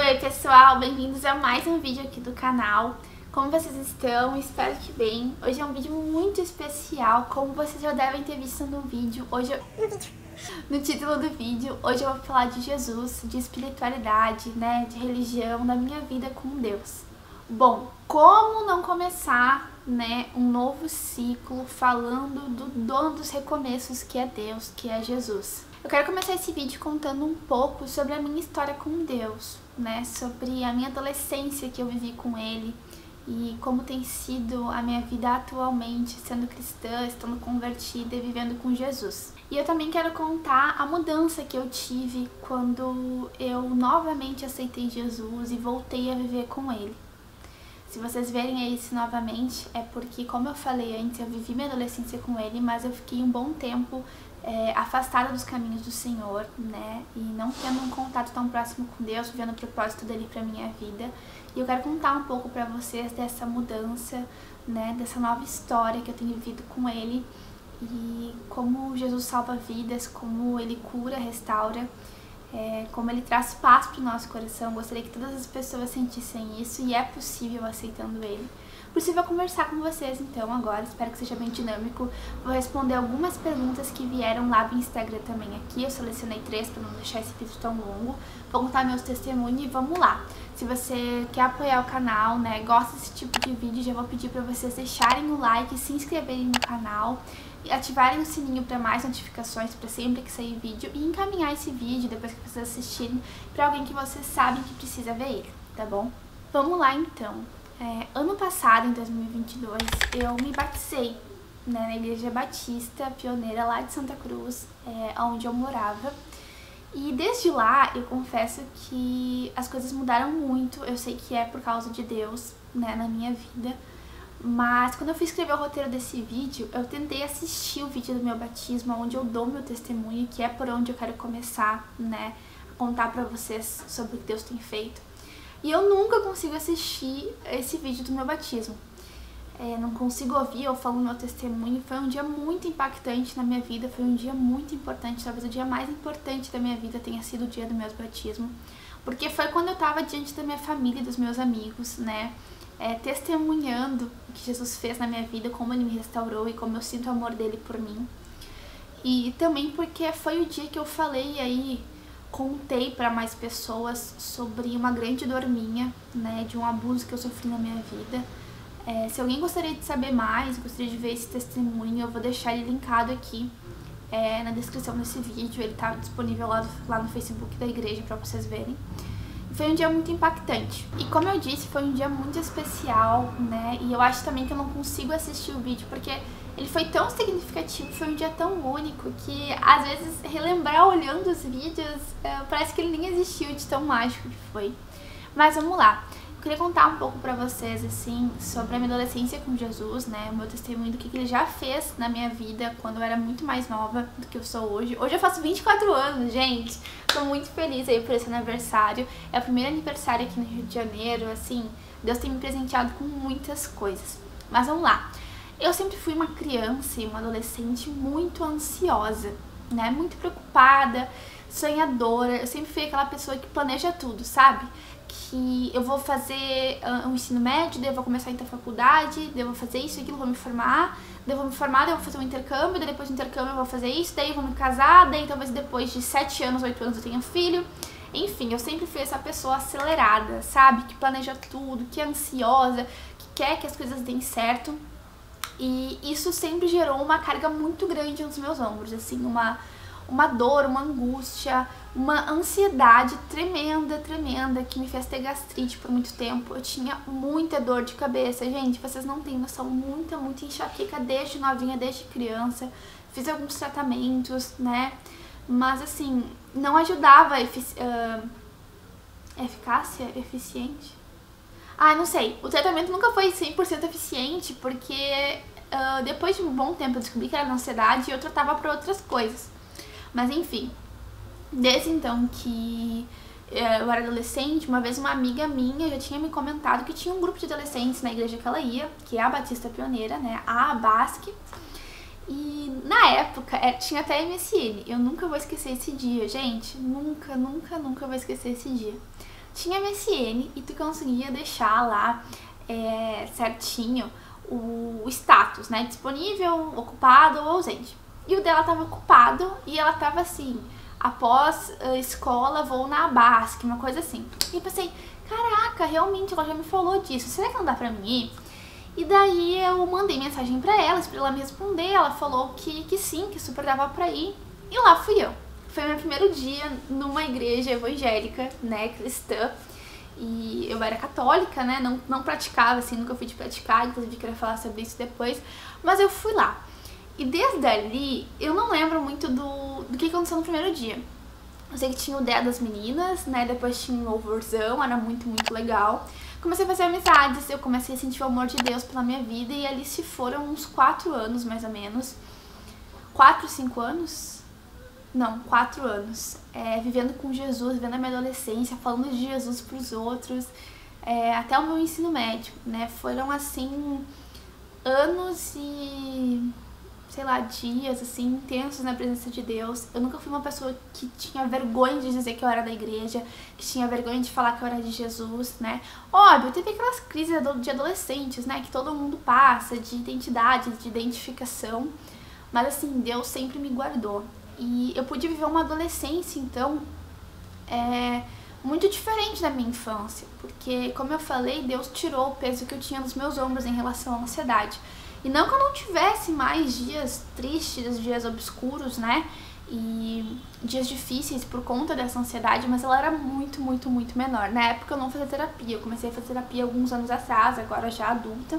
Oi pessoal, bem-vindos a mais um vídeo aqui do canal. Como vocês estão? Espero que bem. Hoje é um vídeo muito especial, como vocês já devem ter visto no vídeo. No título do vídeo, hoje eu vou falar de Jesus, de espiritualidade, né, de religião, da minha vida com Deus. Bom, como não começar, né, um novo ciclo falando do dono dos recomeços, que é Deus, que é Jesus. Eu quero começar esse vídeo contando um pouco sobre a minha história com Deus, né, sobre a minha adolescência que eu vivi com Ele e como tem sido a minha vida atualmente, sendo cristã, estando convertida e vivendo com Jesus. E eu também quero contar a mudança que eu tive quando eu novamente aceitei Jesus e voltei a viver com Ele. Se vocês verem aí isso novamente, é porque, como eu falei antes, eu vivi minha adolescência com Ele, mas eu fiquei um bom tempo afastada dos caminhos do Senhor, né, e não tendo um contato tão próximo com Deus, vivendo o propósito dele pra minha vida. E eu quero contar um pouco pra vocês dessa mudança, né, dessa nova história que eu tenho vivido com Ele e como Jesus salva vidas, como Ele cura, restaura, como Ele traz paz pro nosso coração. Gostaria que todas as pessoas sentissem isso e é possível aceitando Ele. Possível conversar com vocês então agora, espero que seja bem dinâmico. Vou responder algumas perguntas que vieram lá do Instagram também aqui, eu selecionei 3 para não deixar esse vídeo tão longo. Vou contar meus testemunhos e vamos lá. Se você quer apoiar o canal, né, gosta desse tipo de vídeo, já vou pedir para vocês deixarem o like, se inscreverem no canal, ativarem o sininho para mais notificações para sempre que sair vídeo e encaminhar esse vídeo, depois que vocês assistirem, para alguém que vocês sabem que precisa ver ele, tá bom? Vamos lá então. Ano passado, em 2022, eu me batizei, né, na Igreja Batista Pioneira lá de Santa Cruz, onde eu morava. E desde lá, eu confesso que as coisas mudaram muito. Eu sei que é por causa de Deus, né, na minha vida. Mas quando eu fui escrever o roteiro desse vídeo, eu tentei assistir o vídeo do meu batismo, onde eu dou meu testemunho, que é por onde eu quero começar, né, a contar pra vocês sobre o que Deus tem feito. E eu nunca consigo assistir esse vídeo do meu batismo. Não consigo ouvir eu falando meu testemunho. Foi um dia muito impactante na minha vida, foi um dia muito importante, talvez o dia mais importante da minha vida tenha sido o dia do meu batismo. Porque foi quando eu tava diante da minha família e dos meus amigos, né, testemunhando o que Jesus fez na minha vida, como Ele me restaurou e como eu sinto o amor dele por mim. E também porque foi o dia que eu falei aí, contei para mais pessoas sobre uma grande dor minha, né, de um abuso que eu sofri na minha vida. Se alguém gostaria de saber mais, gostaria de ver esse testemunho, eu vou deixar ele linkado aqui na descrição desse vídeo. Ele tá disponível lá no Facebook da igreja para vocês verem. Foi um dia muito impactante. E como eu disse, foi um dia muito especial, né, e eu acho também que eu não consigo assistir o vídeo porque ele foi tão significativo, foi um dia tão único que às vezes relembrar olhando os vídeos parece que ele nem existiu de tão mágico que foi. Mas vamos lá. Eu queria contar um pouco pra vocês, assim, sobre a minha adolescência com Jesus, né, o meu testemunho do que ele já fez na minha vida quando eu era muito mais nova do que eu sou hoje. Hoje eu faço 24 anos, gente. Tô muito feliz aí por esse aniversário. É o primeiro aniversário aqui no Rio de Janeiro, assim, Deus tem me presenteado com muitas coisas. Mas vamos lá. Eu sempre fui uma criança e uma adolescente muito ansiosa, né, muito preocupada, sonhadora. Eu sempre fui aquela pessoa que planeja tudo, sabe? Que eu vou fazer um ensino médio, daí eu vou começar a ir pra faculdade, daí eu vou fazer isso, aquilo, vou me formar, daí eu vou me formar, daí eu vou fazer um intercâmbio, daí depois do intercâmbio eu vou fazer isso, daí eu vou me casar, daí talvez depois de 7 anos, 8 anos eu tenha filho. Enfim, eu sempre fui essa pessoa acelerada, sabe? Que planeja tudo, que é ansiosa, que quer que as coisas deem certo. E isso sempre gerou uma carga muito grande nos meus ombros, assim, uma dor, uma angústia, uma ansiedade tremenda, tremenda, que me fez ter gastrite por muito tempo. Eu tinha muita dor de cabeça, gente, vocês não têm noção, muita enxaqueca desde novinha, desde criança. Fiz alguns tratamentos, né, mas assim, não ajudava eficácia, eficiente? Ah, não sei, o tratamento nunca foi 100% eficiente, porque depois de um bom tempo eu descobri que era ansiedade e eu tratava para outras coisas. Mas enfim, desde então que eu era adolescente, uma vez uma amiga minha já tinha me comentado que tinha um grupo de adolescentes na igreja que ela ia, que é a Batista Pioneira, né, a ABASC. E na época tinha até MSN, eu nunca vou esquecer esse dia, gente, nunca vou esquecer esse dia. tinha MSN e tu conseguia deixar lá certinho o status, né? Disponível, ocupado ou ausente. E o dela tava ocupado e ela tava assim, após escola, vou na Basque, uma coisa assim. E eu pensei, caraca, realmente ela já me falou disso, será que não dá pra mim ir? E daí eu mandei mensagem pra ela, esperei ela me responder, ela falou que sim, que super dava pra ir. E lá fui eu. Foi meu primeiro dia numa igreja evangélica, né, cristã. E eu era católica, né, não praticava, assim, nunca fui de praticar, inclusive queria falar sobre isso depois. Mas eu fui lá. E desde ali, eu não lembro muito do que aconteceu no primeiro dia. Eu sei que tinha o Dia das Meninas, né, depois tinha um louvorzão, era muito, muito legal. Comecei a fazer amizades, eu comecei a sentir o amor de Deus pela minha vida e ali se foram uns 4 anos, mais ou menos. 4, 5 anos? Não, 4 anos. Vivendo com Jesus, vivendo a minha adolescência, falando de Jesus pros outros, até o meu ensino médio, né, foram assim, anos e... sei lá, dias, assim, intensos na presença de Deus. Eu nunca fui uma pessoa que tinha vergonha de dizer que eu era da igreja, que tinha vergonha de falar que eu era de Jesus, né? Óbvio, teve aquelas crises de adolescentes, né, que todo mundo passa, de identidade, de identificação, mas assim, Deus sempre me guardou. E eu pude viver uma adolescência, então, muito diferente da minha infância, porque, como eu falei, Deus tirou o peso que eu tinha nos meus ombros em relação à ansiedade. E não que eu não tivesse mais dias tristes, dias obscuros, né, e dias difíceis por conta dessa ansiedade, mas ela era muito, muito, muito menor. Na época eu não fazia terapia, eu comecei a fazer terapia alguns anos atrás, agora já adulta.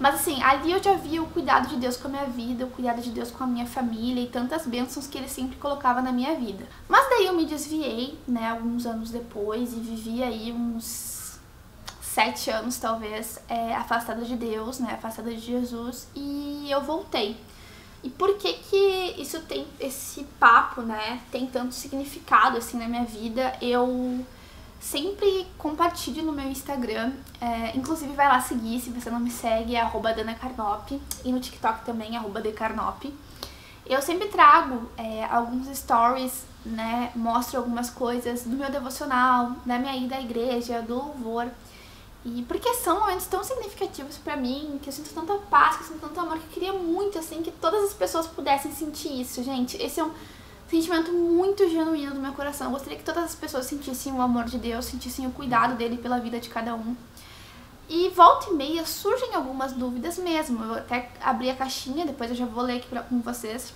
Mas assim, ali eu já via o cuidado de Deus com a minha vida, o cuidado de Deus com a minha família e tantas bênçãos que Ele sempre colocava na minha vida. Mas daí eu me desviei, né, alguns anos depois e vivi aí uns 7 anos talvez, afastada de Deus, né, afastada de Jesus, e eu voltei. E por que que isso tem, esse papo, né, tem tanto significado assim na minha vida? Eu sempre compartilho no meu Instagram, inclusive vai lá seguir, se você não me segue, é @danacarnop, e no TikTok também, @decarnop. Eu sempre trago alguns stories, né, mostro algumas coisas do meu devocional, da minha ida à igreja, do louvor. E porque são momentos tão significativos pra mim, que eu sinto tanta paz, que eu sinto tanto amor, que eu queria muito, assim, que todas as pessoas pudessem sentir isso, gente. Esse é um sentimento muito genuíno do meu coração. Eu gostaria que todas as pessoas sentissem o amor de Deus, sentissem o cuidado dele pela vida de cada um. E volta e meia surgem algumas dúvidas mesmo. Eu até abri a caixinha, depois eu já vou ler aqui com vocês.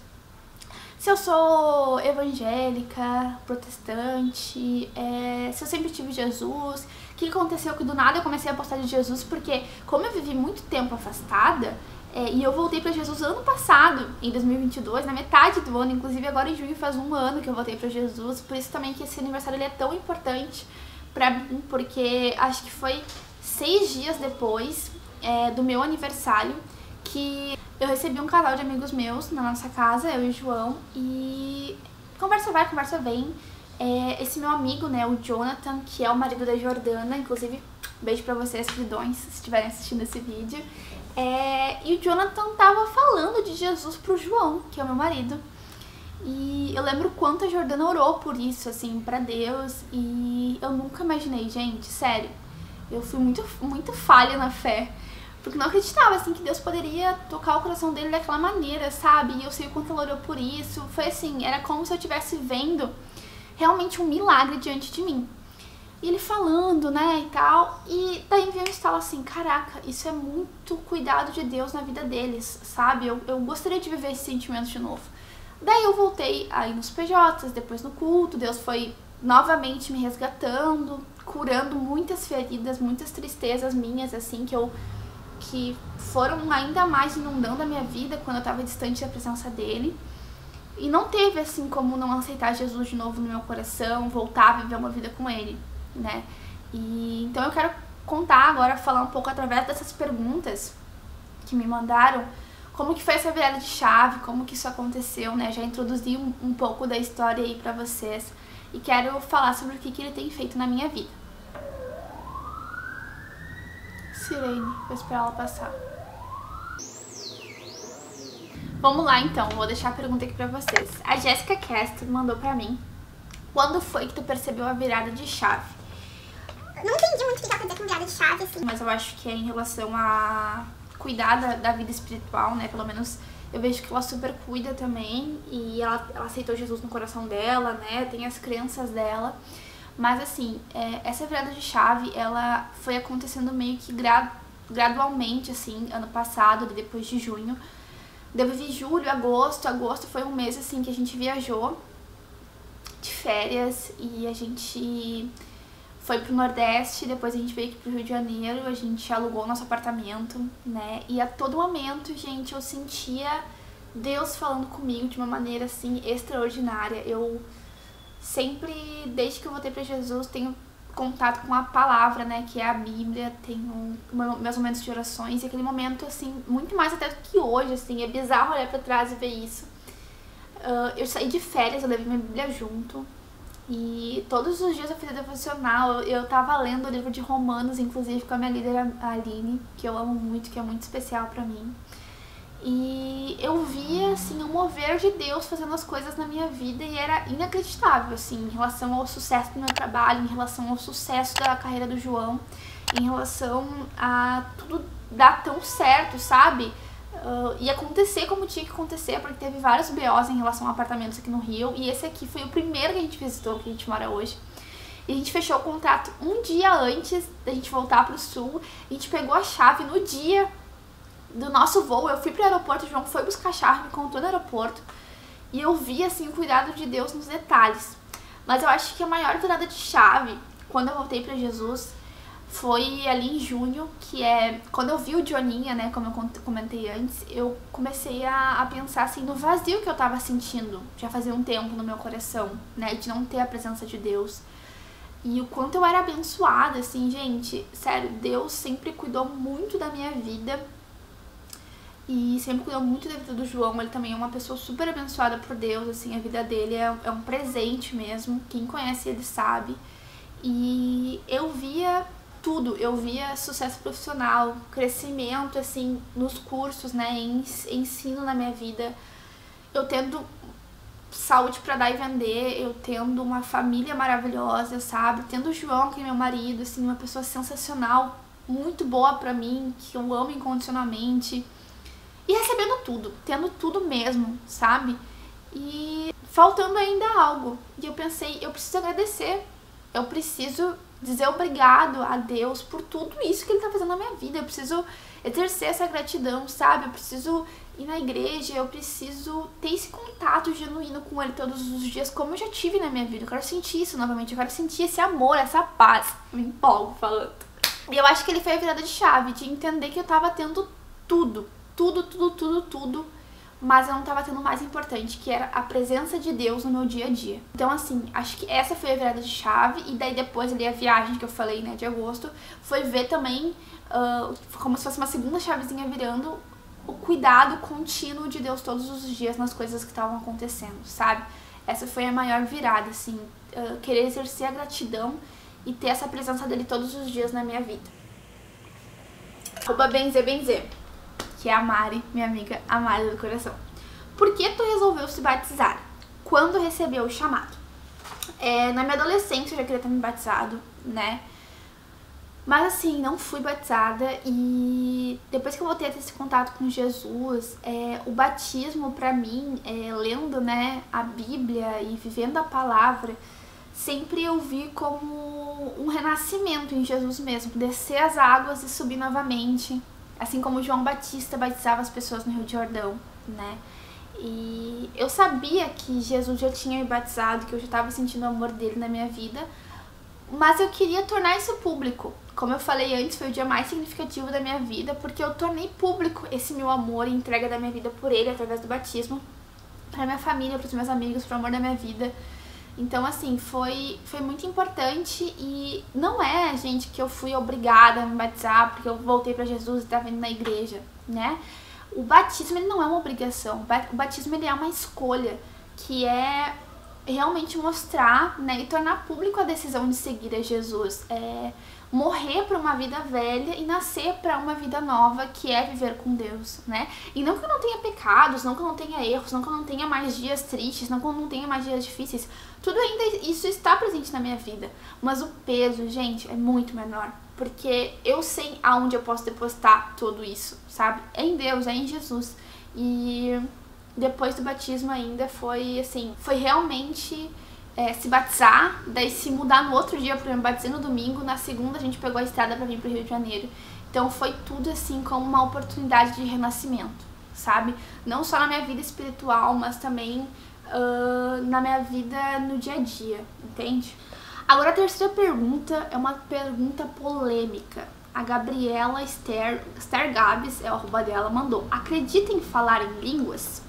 Se eu sou evangélica, protestante, se eu sempre tive Jesus, o que aconteceu que do nada eu comecei a postar de Jesus, porque como eu vivi muito tempo afastada, e eu voltei pra Jesus ano passado, em 2022, na metade do ano, inclusive agora em junho faz 1 ano que eu voltei pra Jesus, por isso também que esse aniversário ele é tão importante pra mim, porque acho que foi 6 dias depois do meu aniversário que eu recebi um casal de amigos meus na nossa casa, eu e o João, e conversa vai, conversa vem. Esse meu amigo, né, o Jonathan, que é o marido da Jordana, inclusive, beijo pra vocês, queridões, se estiverem assistindo esse vídeo. E o Jonathan tava falando de Jesus pro João, que é o meu marido. E eu lembro quanto a Jordana orou por isso, assim, pra Deus, e eu nunca imaginei, gente, sério, eu fui muito falha na fé. Porque não acreditava, assim, que Deus poderia tocar o coração dele daquela maneira, sabe? E eu sei o quanto ela orou por isso. Foi assim, era como se eu estivesse vendo realmente um milagre diante de mim. E ele falando, né, e tal. E daí veio um estalo assim, caraca, isso é muito cuidado de Deus na vida deles, sabe? Eu gostaria de viver esse sentimento de novo. Daí eu voltei aí nos PJs, depois no culto. Deus foi novamente me resgatando, curando muitas feridas, muitas tristezas minhas, assim, que foram ainda mais inundando a minha vida quando eu tava distante da presença dele. E não teve, assim, como não aceitar Jesus de novo no meu coração, voltar a viver uma vida com ele, né? E então eu quero contar agora, falar um pouco através dessas perguntas que me mandaram, como que foi essa virada de chave, como que isso aconteceu, né? Já introduzi um pouco da história aí pra vocês e quero falar sobre o que ele tem feito na minha vida. Sirene, vou esperar ela passar. Vamos lá então, vou deixar a pergunta aqui pra vocês. A Jéssica Castro mandou pra mim: quando foi que tu percebeu a virada de chave? Não entendi muito o que ela quer dizer com virada de chave, assim. Mas eu acho que é em relação a cuidar da vida espiritual, né? Pelo menos eu vejo que ela super cuida também. E ela aceitou Jesus no coração dela, né? Tem as crenças dela. Mas assim, essa virada de chave, ela foi acontecendo meio que gradualmente, assim, ano passado, depois de junho. Eu vivi julho, agosto foi um mês, assim, que a gente viajou de férias e a gente foi pro Nordeste, depois a gente veio aqui pro Rio de Janeiro, a gente alugou nosso apartamento, né? E a todo momento, gente, eu sentia Deus falando comigo de uma maneira, assim, extraordinária. Eu sempre, desde que eu voltei pra Jesus, tenho contato com a palavra, né, que é a Bíblia, tenho meus momentos de orações, e aquele momento, assim, muito mais até do que hoje, assim, é bizarro olhar pra trás e ver isso. Eu saí de férias, eu levei minha Bíblia junto, e todos os dias eu fazia devocional, eu tava lendo o livro de Romanos, inclusive com a minha líder, a Aline, que eu amo muito, que é muito especial pra mim. E eu via, assim, o mover de Deus fazendo as coisas na minha vida e era inacreditável, assim, em relação ao sucesso do meu trabalho, em relação ao sucesso da carreira do João, em relação a tudo dar tão certo, sabe? E acontecer como tinha que acontecer, porque teve vários BOs em relação a apartamentos aqui no Rio, e esse aqui foi o primeiro que a gente visitou, que a gente mora hoje. E a gente fechou o contrato um dia antes da gente voltar pro Sul, a gente pegou a chave no dia do nosso voo, eu fui pro aeroporto, o João foi buscar a chave, me contou no aeroporto, e eu vi, assim, o cuidado de Deus nos detalhes. Mas eu acho que a maior virada de chave, quando eu voltei pra Jesus, foi ali em junho, que é quando eu vi o Joninha, né, como eu comentei antes, eu comecei a pensar, assim, no vazio que eu tava sentindo, já fazia um tempo no meu coração, né, de não ter a presença de Deus. E o quanto eu era abençoada, assim, gente, sério, Deus sempre cuidou muito da minha vida, e sempre cuidou muito da vida do João. Ele também é uma pessoa super abençoada por Deus, assim, a vida dele é um presente mesmo, quem conhece ele sabe. E eu via tudo, eu via sucesso profissional, crescimento, assim, nos cursos, né, ensino na minha vida, eu tendo saúde pra dar e vender, eu tendo uma família maravilhosa, sabe, tendo o João, que é meu marido, assim, uma pessoa sensacional, muito boa pra mim, que eu amo incondicionalmente. E recebendo tudo, tendo tudo mesmo, sabe? E faltando ainda algo. E eu pensei, eu preciso agradecer. Eu preciso dizer obrigado a Deus por tudo isso que Ele tá fazendo na minha vida. Eu preciso exercer essa gratidão, sabe? Eu preciso ir na igreja, eu preciso ter esse contato genuíno com Ele todos os dias, como eu já tive na minha vida. Eu quero sentir isso novamente, eu quero sentir esse amor, essa paz. Eu me empolgo falando. E eu acho que Ele foi a virada de chave, de entender que eu tava tendo tudo, mas eu não tava tendo o mais importante, que era a presença de Deus no meu dia a dia. Então, assim, acho que essa foi a virada de chave, e daí depois ali a viagem que eu falei, né, de agosto, foi ver também, como se fosse uma segunda chavezinha virando, o cuidado contínuo de Deus todos os dias nas coisas que estavam acontecendo, sabe? Essa foi a maior virada, assim, querer exercer a gratidão e ter essa presença dele todos os dias na minha vida. @benzer, que é a Mari, minha amiga amada do coração. Por que tu resolveu se batizar? Quando recebeu o chamado? Na minha adolescência eu já queria ter me batizado, né? Mas assim, não fui batizada, e depois que eu voltei a ter esse contato com Jesus, o batismo pra mim, lendo, né, a Bíblia e vivendo a palavra, sempre eu vi como um renascimento em Jesus mesmo, descer as águas e subir novamente. Assim como João Batista batizava as pessoas no Rio de Jordão, né? E eu sabia que Jesus já tinha me batizado, que eu já estava sentindo o amor dele na minha vida, mas eu queria tornar isso público. Como eu falei antes, foi o dia mais significativo da minha vida, porque eu tornei público esse meu amor e entrega da minha vida por ele, através do batismo, pra minha família, pros meus amigos, pro amor da minha vida. Então, assim, foi muito importante, e não é, gente, que eu fui obrigada a me batizar porque eu voltei pra Jesus e tava indo na igreja, né? O batismo, ele não é uma obrigação. O batismo, ele é uma escolha, que é realmente mostrar, né, e tornar público a decisão de seguir a Jesus, morrer para uma vida velha e nascer para uma vida nova, que é viver com Deus, né? E não que eu não tenha pecados, não que eu não tenha erros, não que eu não tenha mais dias tristes, não que eu não tenha mais dias difíceis, tudo ainda isso está presente na minha vida, mas o peso, gente, é muito menor, porque eu sei aonde eu posso depositar tudo isso, sabe? É em Deus, é em Jesus. E depois do batismo ainda foi assim, foi realmente se batizar, daí se mudar no outro dia, porque eu me batizei no domingo, na segunda a gente pegou a estrada pra vir pro Rio de Janeiro. Então foi tudo assim como uma oportunidade de renascimento, sabe? Não só na minha vida espiritual, mas também na minha vida no dia a dia, entende? Agora a terceira pergunta é uma pergunta polêmica. A Gabriela Esther Gabs, é o arroba dela, mandou: acredita em falar em línguas?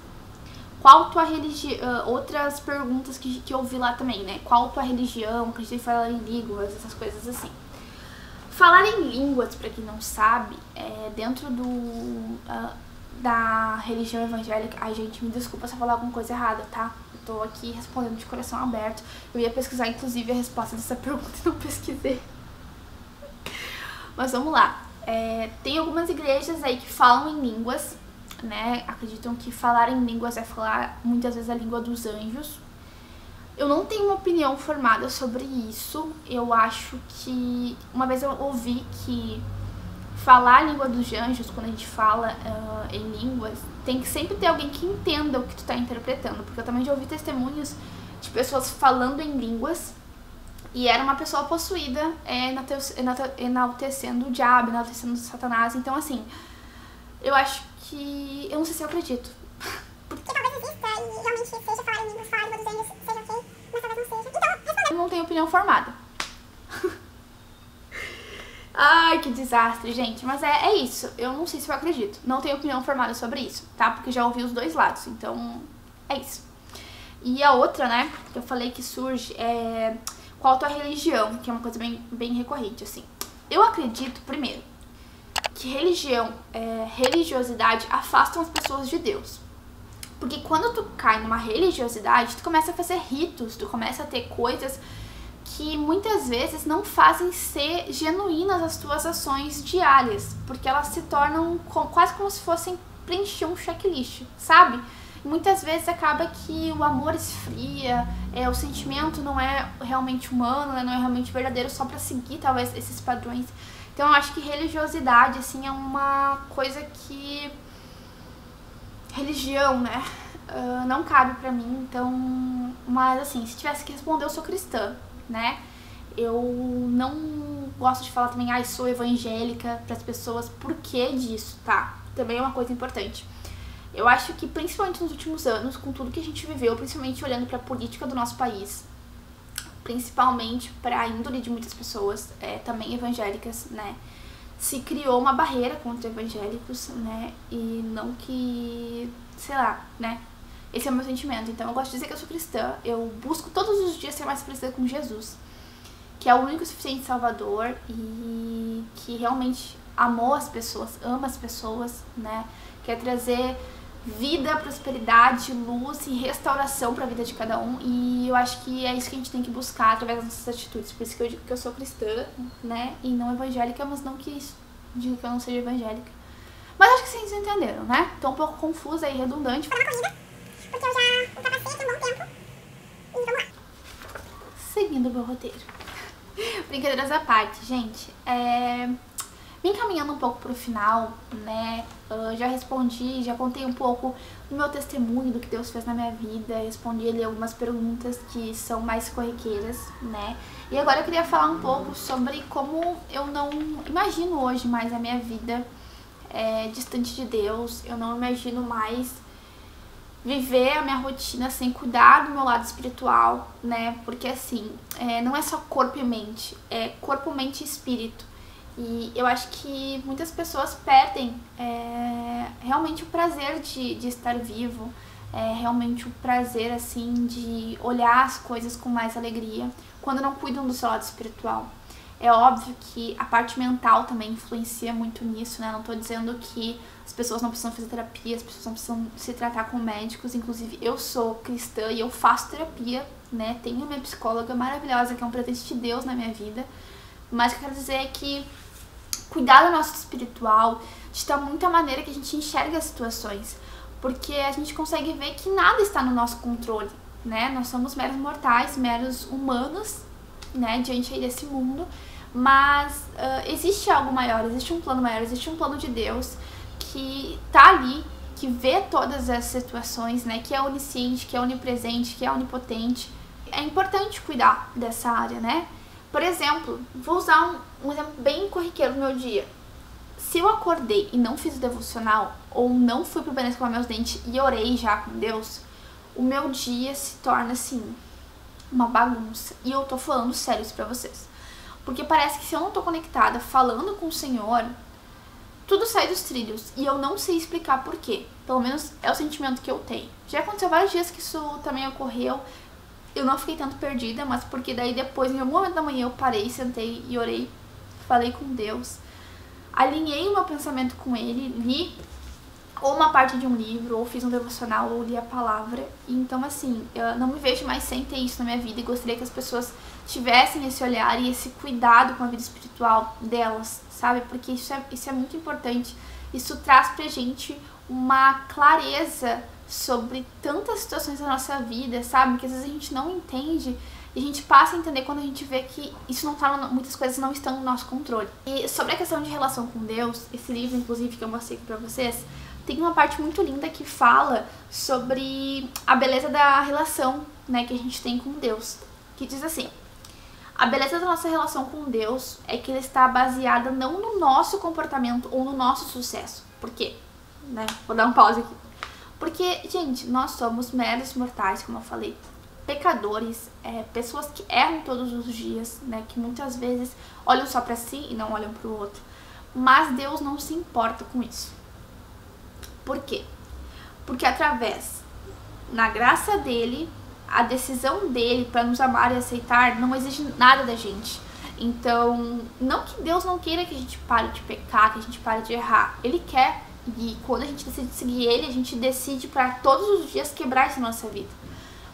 Qual tua religião? Outras perguntas que eu vi lá também, né? Qual tua religião? Acredita em falar em línguas? Essas coisas assim. Falar em línguas, pra quem não sabe, dentro da religião evangélica. Ai, gente, me desculpa se eu falar alguma coisa errada, tá? Eu tô aqui respondendo de coração aberto. Eu ia pesquisar, inclusive, a resposta dessa pergunta e não pesquisei. Mas vamos lá. Tem algumas igrejas aí que falam em línguas, né? Acreditam que falar em línguas é falar muitas vezes a língua dos anjos. Eu não tenho uma opinião formada sobre isso. Eu acho que uma vez eu ouvi que falar a língua dos anjos, quando a gente fala em línguas, tem que sempre ter alguém que entenda o que tu tá interpretando, porque eu também já ouvi testemunhos de pessoas falando em línguas e era uma pessoa possuída, enaltecendo o diabo, enaltecendo Satanás. Então assim, eu acho que... eu não sei se eu acredito. Porque talvez exista e realmente seja falar em línguas, falar em língua dos anjos, seja ok, mas talvez não seja. Então, respondendo. Eu não tenho opinião formada. Ai, que desastre, gente. Mas é isso. Eu não sei se eu acredito. Não tenho opinião formada sobre isso, tá? Porque já ouvi os dois lados. Então, é isso. E a outra, né, que eu falei que surge é... qual a tua religião? Que é uma coisa bem recorrente, assim. Eu acredito, primeiro, que religiosidade afastam as pessoas de Deus. Porque quando tu cai numa religiosidade, tu começa a fazer ritos, tu começa a ter coisas que muitas vezes não fazem ser genuínas as tuas ações diárias, porque elas se tornam quase como se fossem preencher um checklist, sabe? E muitas vezes acaba que o amor esfria, o sentimento não é realmente humano, né? Não é realmente verdadeiro, só pra seguir talvez esses padrões. Então eu acho que religiosidade, assim, é uma coisa que... religião, né? Não cabe pra mim, então... Mas, assim, se tivesse que responder, eu sou cristã, né? Eu não gosto de falar também, sou evangélica pras pessoas. Por que disso, tá? Também é uma coisa importante. Eu acho que, principalmente nos últimos anos, com tudo que a gente viveu, principalmente olhando pra política do nosso país, principalmente para a índole de muitas pessoas, também evangélicas, né, se criou uma barreira contra evangélicos, né, e não que, sei lá, né, esse é o meu sentimento. Então eu gosto de dizer que eu sou cristã, eu busco todos os dias ser mais parecida com Jesus, que é o único e suficiente Salvador e que realmente amou as pessoas, ama as pessoas, né, quer trazer vida, prosperidade, luz e restauração para a vida de cada um. E eu acho que é isso que a gente tem que buscar através das nossas atitudes. Por isso que eu digo que eu sou cristã, né, e não evangélica, mas não que isso diga que eu não seja evangélica. Mas acho que vocês entenderam, né? Tô um pouco confusa e redundante. Foi uma corrida, porque eu já ultrapassei aqui um bom tempo. E vamos lá. Seguindo o meu roteiro. Brincadeiras à parte, gente. Me encaminhando um pouco pro final, né, já respondi, já contei um pouco do meu testemunho, do que Deus fez na minha vida, respondi ali algumas perguntas que são mais corriqueiras, né, e agora eu queria falar um pouco sobre como eu não imagino hoje mais a minha vida distante de Deus. Eu não imagino mais viver a minha rotina sem cuidar do meu lado espiritual, né, porque assim, não é só corpo e mente, é corpo, mente e espírito. E eu acho que muitas pessoas perdem realmente o prazer de estar vivo, realmente o prazer, assim, de olhar as coisas com mais alegria, quando não cuidam do seu lado espiritual. É óbvio que a parte mental também influencia muito nisso, né? Não tô dizendo que as pessoas não precisam fazer terapia, as pessoas não precisam se tratar com médicos. Inclusive, eu sou cristã e eu faço terapia, né? Tenho minha psicóloga maravilhosa, que é um presente de Deus na minha vida. Mas o que eu quero dizer é que cuidar do nosso espiritual está muito a maneira que a gente enxerga as situações. Porque a gente consegue ver que nada está no nosso controle, né? Nós somos meros mortais, meros humanos, né? Diante aí desse mundo. Mas existe algo maior, existe um plano maior, existe um plano de Deus que tá ali, que vê todas as situações, né? Que é onisciente, que é onipresente, que é onipotente. É importante cuidar dessa área, né? Por exemplo, vou usar um exemplo bem corriqueiro do meu dia. Se eu acordei e não fiz o devocional, ou não fui pro banheiro escovar meus dentes e orei já com Deus, o meu dia se torna, assim, uma bagunça. E eu tô falando sério isso pra vocês. Porque parece que se eu não tô conectada falando com o Senhor, tudo sai dos trilhos. E eu não sei explicar por quê. Pelo menos é o sentimento que eu tenho. Já aconteceu vários dias que isso também ocorreu. Eu não fiquei tanto perdida, mas porque daí depois, em algum momento da manhã, eu parei, sentei e orei. Falei com Deus. Alinhei o meu pensamento com Ele, li ou uma parte de um livro, ou fiz um devocional, ou li a palavra. E então, assim, eu não me vejo mais sem ter isso na minha vida e gostaria que as pessoas tivessem esse olhar e esse cuidado com a vida espiritual delas, sabe? Porque isso é muito importante. Isso traz pra gente uma clareza sobre tantas situações da nossa vida, sabe? Que às vezes a gente não entende e a gente passa a entender quando a gente vê que isso não tá, muitas coisas não estão no nosso controle. E sobre a questão de relação com Deus, esse livro, inclusive, que eu mostrei aqui pra vocês, tem uma parte muito linda que fala sobre a beleza da relação, né, que a gente tem com Deus. Que diz assim: a beleza da nossa relação com Deus é que ela está baseada não no nosso comportamento ou no nosso sucesso. Por quê? Né? Vou dar um pause aqui. Porque, gente, nós somos meros mortais, como eu falei, pecadores, pessoas que erram todos os dias, né, que muitas vezes olham só pra si e não olham pro outro. Mas Deus não se importa com isso. Por quê? Porque através, na graça dele, a decisão dele para nos amar e aceitar não exige nada da gente. Então, não que Deus não queira que a gente pare de pecar, que a gente pare de errar. Ele quer. E quando a gente decide seguir ele, a gente decide para todos os dias quebrar isso na nossa vida.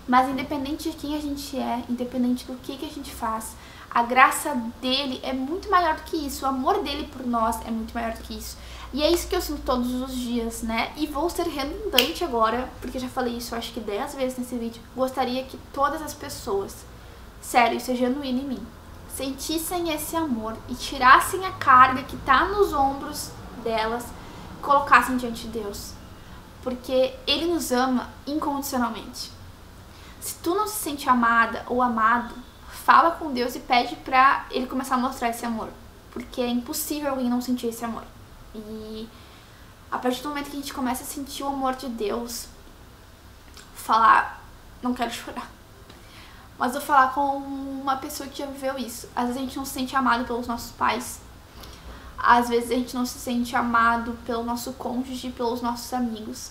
Mas independente de quem a gente é, independente do que a gente faz, a graça dele é muito maior do que isso. O amor dele por nós é muito maior do que isso. E é isso que eu sinto todos os dias, né? E vou ser redundante agora, porque já falei isso, eu acho que 10 vezes nesse vídeo. Gostaria que todas as pessoas, sério, isso é genuíno em mim, sentissem esse amor e tirassem a carga que tá nos ombros delas, colocassem diante de Deus. Porque Ele nos ama incondicionalmente. Se tu não se sente amada ou amado, fala com Deus e pede pra Ele começar a mostrar esse amor. Porque é impossível alguém não sentir esse amor. E a partir do momento que a gente começa a sentir o amor de Deus, falar, não quero chorar, mas vou falar com uma pessoa que já viveu isso. Às vezes a gente não se sente amado pelos nossos pais, às vezes a gente não se sente amado pelo nosso cônjuge, pelos nossos amigos.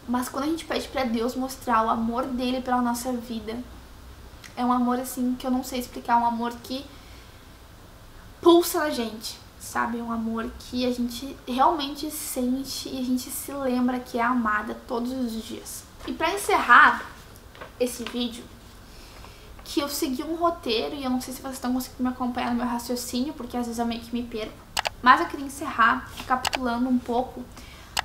Mas quando a gente pede pra Deus mostrar o amor dele pela nossa vida, é um amor assim que eu não sei explicar, um amor que pulsa na gente, sabe? Um amor que a gente realmente sente e a gente se lembra que é amada todos os dias. E pra encerrar esse vídeo, que eu segui um roteiro e eu não sei se vocês estão conseguindo me acompanhar no meu raciocínio, porque às vezes eu meio que me perco, mas eu queria encerrar recapitulando um pouco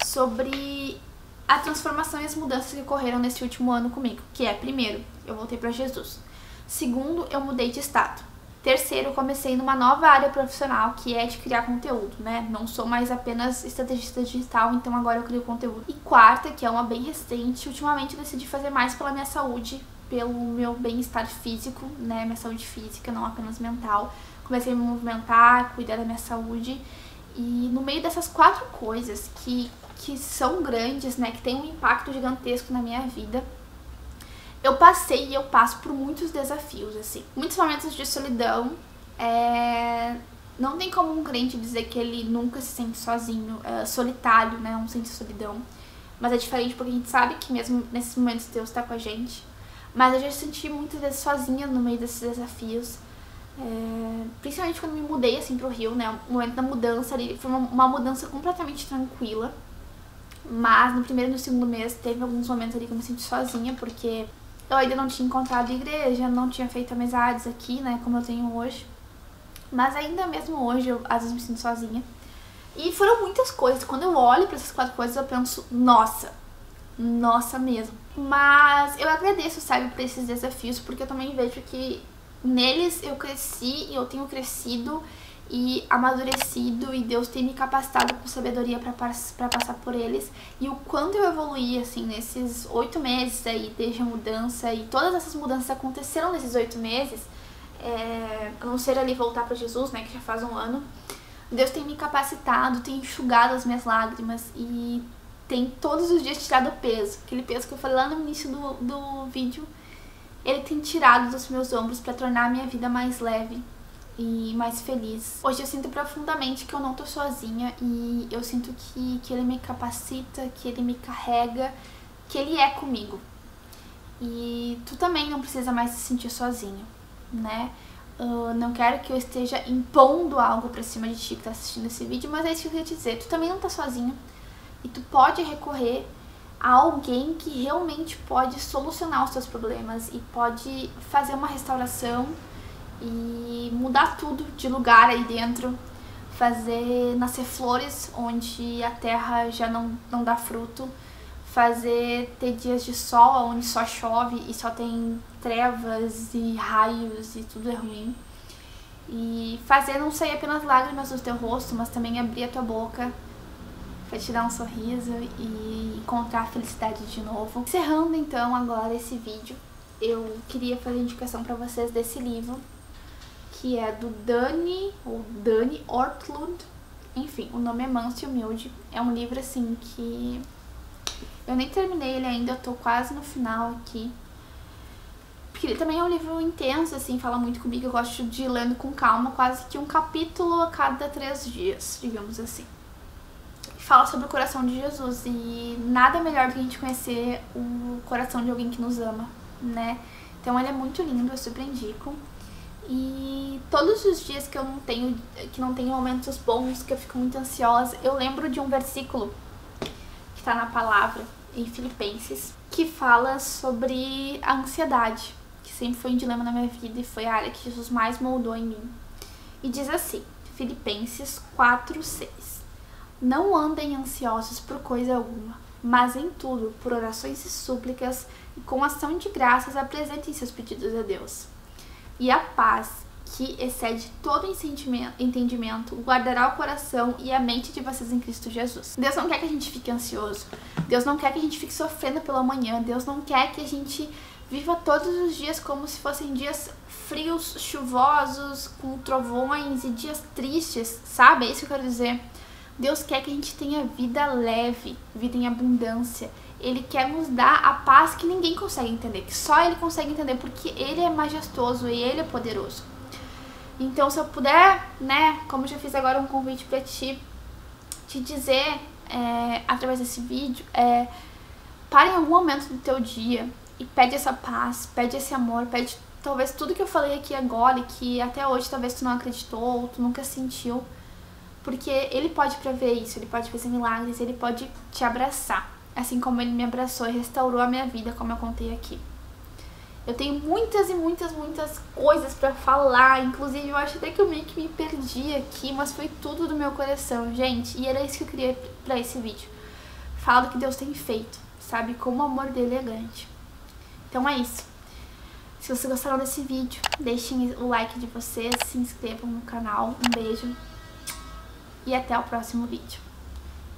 sobre a transformação e as mudanças que ocorreram nesse último ano comigo, que é, primeiro, eu voltei pra Jesus. Segundo, eu mudei de estado. Terceiro, eu comecei numa nova área profissional, que é de criar conteúdo, né? Não sou mais apenas estrategista digital, então agora eu crio conteúdo. E quarta, que é uma bem recente, ultimamente eu decidi fazer mais pela minha saúde, pelo meu bem-estar físico, né? Minha saúde física, não apenas mental. Comecei a me movimentar, cuidar da minha saúde. E no meio dessas 4 coisas que são grandes, né? Que tem um impacto gigantesco na minha vida, eu passei e eu passo por muitos desafios, assim. Muitos momentos de solidão. Não tem como um crente dizer que ele nunca se sente sozinho, solitário, né? Não sente solidão. Mas é diferente porque a gente sabe que mesmo nesses momentos Deus tá com a gente. Mas eu já senti muitas vezes sozinha no meio desses desafios. Principalmente quando me mudei, assim, pro Rio, né? O momento da mudança ali foi uma mudança completamente tranquila. Mas no primeiro e no segundo mês teve alguns momentos ali que eu me senti sozinha, porque eu ainda não tinha encontrado igreja, não tinha feito amizades aqui, né, como eu tenho hoje. Mas ainda mesmo hoje eu às vezes me sinto sozinha. E foram muitas coisas. Quando eu olho pra essas 4 coisas eu penso, nossa mesmo. Mas eu agradeço, sabe, por esses desafios, porque eu também vejo que neles eu cresci e eu tenho crescido e amadurecido, e Deus tem me capacitado com sabedoria pra passar por eles. E o quanto eu evoluí, assim, nesses 8 meses aí, desde a mudança, e todas essas mudanças aconteceram nesses 8 meses, a não ser ali voltar pra Jesus, né, que já faz um ano. Deus tem me capacitado, tem enxugado as minhas lágrimas e tem todos os dias tirado o peso. Aquele peso que eu falei lá no início do vídeo, ele tem tirado dos meus ombros pra tornar a minha vida mais leve e mais feliz. Hoje eu sinto profundamente que eu não tô sozinha, e eu sinto que ele me capacita, que ele me carrega, que ele é comigo. E tu também não precisa mais se sentir sozinho, né? Não quero que eu esteja impondo algo pra cima de ti que tá assistindo esse vídeo, mas é isso que eu queria dizer. Tu também não tá sozinho, e tu pode recorrer a alguém que realmente pode solucionar os teus problemas e pode fazer uma restauração e mudar tudo de lugar aí dentro, fazer nascer flores onde a terra já não dá fruto, fazer ter dias de sol onde só chove e só tem trevas e raios e tudo é ruim, e fazer não sair apenas lágrimas do teu rosto, mas também abrir a tua boca pra te dar um sorriso e encontrar a felicidade de novo. Encerrando então agora esse vídeo, eu queria fazer a indicação pra vocês desse livro, que é do Dani Ortlund. Enfim, o nome é Manso e Humilde. É um livro assim que eu nem terminei ele ainda, eu tô quase no final aqui. Porque ele também é um livro intenso, assim, fala muito comigo. Eu gosto de ir lendo com calma, quase que um capítulo a cada 3 dias, digamos assim. Fala sobre o coração de Jesus, e nada melhor do que a gente conhecer o coração de alguém que nos ama, né? Então ele é muito lindo, eu super indico. E todos os dias que eu não tenho momentos bons, que eu fico muito ansiosa, eu lembro de um versículo que tá na palavra, em Filipenses, que fala sobre a ansiedade, que sempre foi um dilema na minha vida e foi a área que Jesus mais moldou em mim. E diz assim, Filipenses 4:6: não andem ansiosos por coisa alguma, mas em tudo, por orações e súplicas, e com ação de graças apresentem seus pedidos a Deus. E a paz, que excede todo entendimento, guardará o coração e a mente de vocês em Cristo Jesus. Deus não quer que a gente fique ansioso. Deus não quer que a gente fique sofrendo pelo amanhã. Deus não quer que a gente viva todos os dias como se fossem dias frios, chuvosos, com trovões e dias tristes, sabe? É isso que eu quero dizer. Deus quer que a gente tenha vida leve, vida em abundância. Ele quer nos dar a paz que ninguém consegue entender, que só Ele consegue entender, porque Ele é majestoso e Ele é poderoso. Então, se eu puder, né, como eu já fiz agora um convite pra te dizer, através desse vídeo, para em algum momento do teu dia e pede essa paz, pede esse amor, pede talvez tudo que eu falei aqui agora e que até hoje talvez tu não acreditou ou tu nunca sentiu, porque Ele pode prover isso, Ele pode fazer milagres, Ele pode te abraçar, assim como Ele me abraçou e restaurou a minha vida, como eu contei aqui. Eu tenho muitas e muitas coisas pra falar, inclusive eu acho até que eu meio que me perdi aqui, mas foi tudo do meu coração, gente, e era isso que eu queria pra esse vídeo. Falar do que Deus tem feito, sabe, como o amor dele é grande. Então é isso. Se vocês gostaram desse vídeo, deixem o like de vocês, se inscrevam no canal, um beijo e até o próximo vídeo.